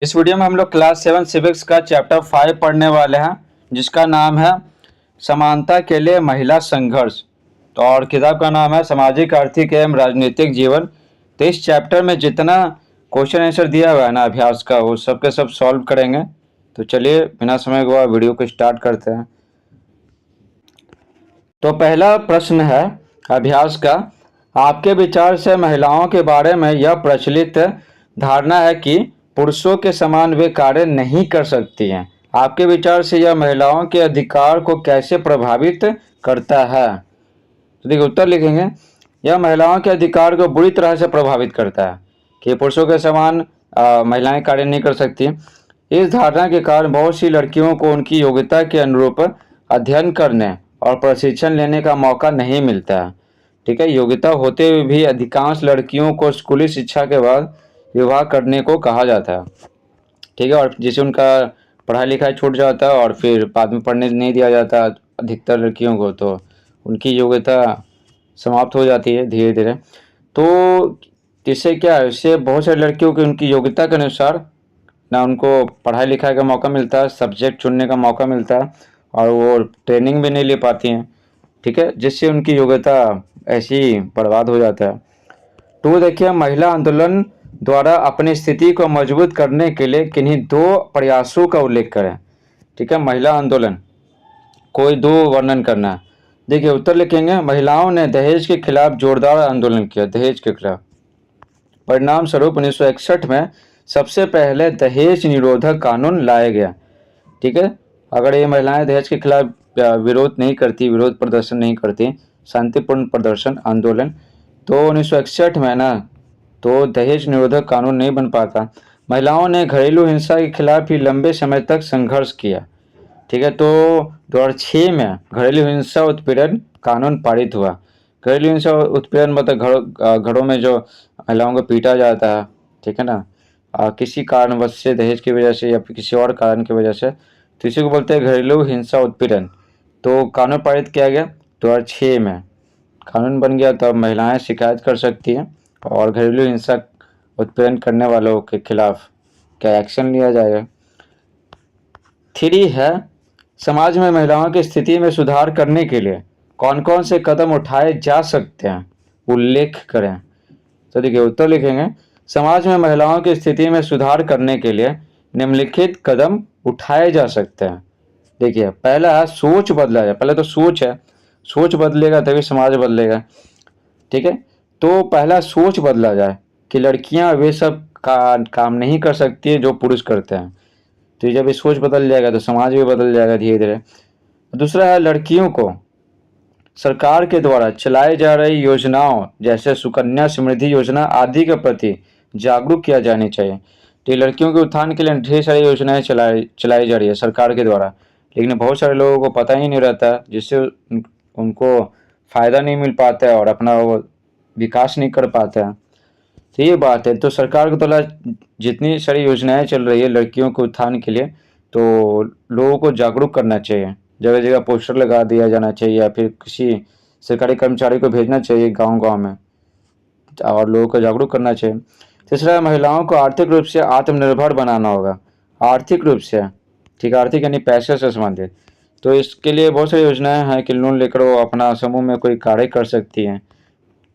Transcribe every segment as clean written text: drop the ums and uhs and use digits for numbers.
इस वीडियो में हम लोग क्लास 7 सिविक्स का चैप्टर 5 पढ़ने वाले हैं, जिसका नाम है समानता के लिए महिला संघर्ष। तो और किताब का नाम है सामाजिक, आर्थिक एवं राजनीतिक जीवन। तो इस चैप्टर में जितना क्वेश्चन आंसर दिया हुआ है ना अभ्यास का, वो सब के सब सॉल्व करेंगे। तो चलिए बिना समय गवाए वीडियो को स्टार्ट करते हैं। तो पहला प्रश्न है अभ्यास का, आपके विचार से महिलाओं के बारे में यह प्रचलित धारणा है कि पुरुषों के समान वे कार्य नहीं कर सकती हैं। आपके विचार से यह महिलाओं के अधिकार को कैसे प्रभावित करता है? तो देखिए उत्तर लिखेंगे, यह महिलाओं के अधिकार को बुरी तरह से प्रभावित करता है कि पुरुषों के समान महिलाएं कार्य नहीं कर सकती। इस धारणा के कारण बहुत सी लड़कियों को उनकी योग्यता के अनुरूप अध्ययन करने और प्रशिक्षण लेने का मौका नहीं मिलता है। ठीक है, योग्यता होते हुए भी अधिकांश लड़कियों को स्कूली शिक्षा के बाद विवाह करने को कहा जाता है। ठीक है, और जिससे उनका पढ़ाई लिखाई छूट जाता है और फिर बाद में पढ़ने नहीं दिया जाता अधिकतर लड़कियों को, तो उनकी योग्यता समाप्त हो जाती है धीरे धीरे। तो इससे क्या है, इससे बहुत सारी लड़कियों की उनकी योग्यता के अनुसार ना उनको पढ़ाई लिखाई का मौका मिलता है, सब्जेक्ट चुनने का मौका मिलता है, और वो ट्रेनिंग भी नहीं ले पाती हैं। ठीक है, जिससे उनकी योग्यता ऐसी ही बर्बाद हो जाता है। तो देखिए, महिला आंदोलन द्वारा अपनी स्थिति को मजबूत करने के लिए किन्हीं दो प्रयासों का उल्लेख करें। ठीक है, महिला आंदोलन कोई दो वर्णन करना है। देखिए उत्तर लिखेंगे, महिलाओं ने दहेज के खिलाफ जोरदार आंदोलन किया। दहेज के खिलाफ परिणाम स्वरूप 1961 में सबसे पहले दहेज निरोधक कानून लाया गया। ठीक है, अगर ये महिलाएं दहेज के खिलाफ विरोध नहीं करती, विरोध प्रदर्शन नहीं करती, शांतिपूर्ण प्रदर्शन आंदोलन, तो 1961 में ना तो दहेज निरोधक कानून नहीं बन पाता। महिलाओं ने घरेलू हिंसा के खिलाफ ही लंबे समय तक संघर्ष किया। ठीक है, तो 2006 में घरेलू हिंसा उत्पीड़न कानून पारित हुआ। घरेलू हिंसा उत्पीड़न मतलब घरों में जो महिलाओं को पीटा जाता है, ठीक है ना, किसी कारणवश से, दहेज की वजह से या फिर किसी और कारण की वजह से, तो इसी को बोलते हैं घरेलू हिंसा उत्पीड़न। तो कानून पारित किया गया 2006 में, कानून बन गया, तो अब महिलाएं शिकायत कर सकती हैं और घरेलू हिंसा उत्पीड़न करने वालों के खिलाफ क्या एक्शन लिया जाएगा। 3 है, समाज में महिलाओं की स्थिति में सुधार करने के लिए कौन कौन से कदम उठाए जा सकते हैं, उल्लेख करें। तो देखिए उत्तर लिखेंगे, समाज में महिलाओं की स्थिति में सुधार करने के लिए निम्नलिखित कदम उठाए जा सकते हैं। देखिए पहला है सोच बदला जाए। पहले तो सोच है, सोच बदलेगा तभी समाज बदलेगा। ठीक है, तो पहला सोच बदला जाए कि लड़कियां वे सब काम नहीं कर सकती है जो पुरुष करते हैं। तो जब ये सोच बदल जाएगा तो समाज भी बदल जाएगा धीरे धीरे। दूसरा है, लड़कियों को सरकार के द्वारा चलाई जा रही योजनाओं जैसे सुकन्या समृद्धि योजना आदि के प्रति जागरूक किया जानी चाहिए। तो लड़कियों के उत्थान के लिए ढेर सारी योजनाएं चलाई जा रही है सरकार के द्वारा, लेकिन बहुत सारे लोगों को पता ही नहीं रहता, जिससे उनको फ़ायदा नहीं मिल पाता है और अपना वो विकास नहीं कर पाता है। तो ये बात है, तो सरकार को द्वारा जितनी सारी योजनाएं चल रही है लड़कियों के उत्थान के लिए, तो लोगों को जागरूक करना चाहिए। जगह जगह पोस्टर लगा दिया जाना चाहिए या फिर किसी सरकारी कर्मचारी को भेजना चाहिए गांव-गांव में और लोगों को जागरूक करना चाहिए। तीसरा, महिलाओं को आर्थिक रूप से आत्मनिर्भर बनाना होगा। आर्थिक रूप से, ठीक है, आर्थिक यानी पैसे से संबंधित। तो इसके लिए बहुत सारी योजनाएं हैं कि लोन लेकर वो अपना समूह में कोई कार्य कर सकती हैं।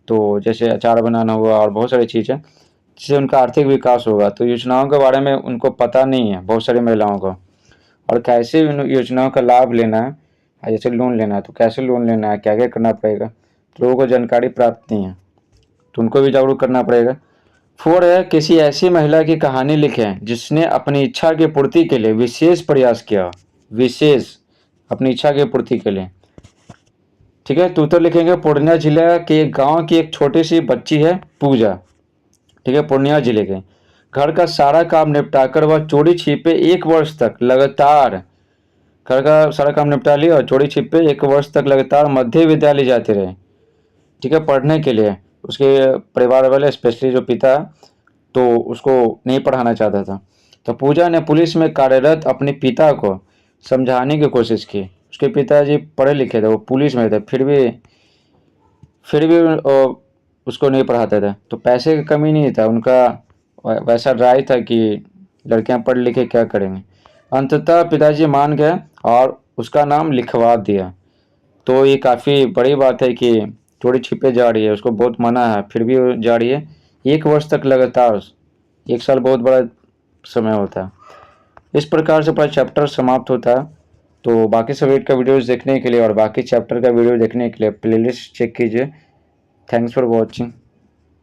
तो जैसे अचार बनाना हुआ और बहुत सारी चीज़ें, जिससे उनका आर्थिक विकास होगा। तो योजनाओं के बारे में उनको पता नहीं है बहुत सारी महिलाओं को, और कैसे उन योजनाओं का लाभ लेना है, जैसे लोन लेना है तो कैसे लोन लेना है, क्या क्या करना पड़ेगा, तो लोगों को जानकारी प्राप्त नहीं है, तो उनको भी जागरूक करना पड़ेगा। 4 है, किसी ऐसी महिला की कहानी लिखें जिसने अपनी इच्छा की पूर्ति के लिए विशेष प्रयास किया। विशेष, अपनी इच्छा की पूर्ति के लिए। ठीक है, तो उत्तर लिखेंगे, पूर्णिया जिला के गांव की एक छोटी सी बच्ची है पूजा। ठीक है, पूर्णिया जिले के घर का सारा काम निपटाकर वह चोरी छिपे 1 वर्ष तक लगातार घर का सारा काम निपटा लिया और चोरी छिपे 1 वर्ष तक लगातार मध्य विद्यालय जाते रहे। ठीक है, पढ़ने के लिए। उसके परिवार वाले, स्पेशली जो पिता, तो उसको नहीं पढ़ाना चाहता था। तो पूजा ने पुलिस में कार्यरत अपने पिता को समझाने की कोशिश की। उसके पिताजी पढ़े लिखे थे, वो पुलिस में थे, फिर भी उसको नहीं पढ़ाते थे। तो पैसे की कमी नहीं था, उनका वैसा राय था कि लड़कियां पढ़ लिखे क्या करेंगी। अंततः पिताजी मान गए और उसका नाम लिखवा दिया। तो ये काफ़ी बड़ी बात है कि चोरी छिपे जा रही है, उसको बहुत मना है फिर भी वो जा रही है 1 वर्ष तक लगातार। 1 साल बहुत बड़ा समय होता है। इस प्रकार से पूरा चैप्टर समाप्त होता है। तो बाकी सब्जेक्ट का वीडियोस देखने के लिए और बाकी चैप्टर का वीडियो देखने के लिए प्लेलिस्ट चेक कीजिए। Thanks for watching.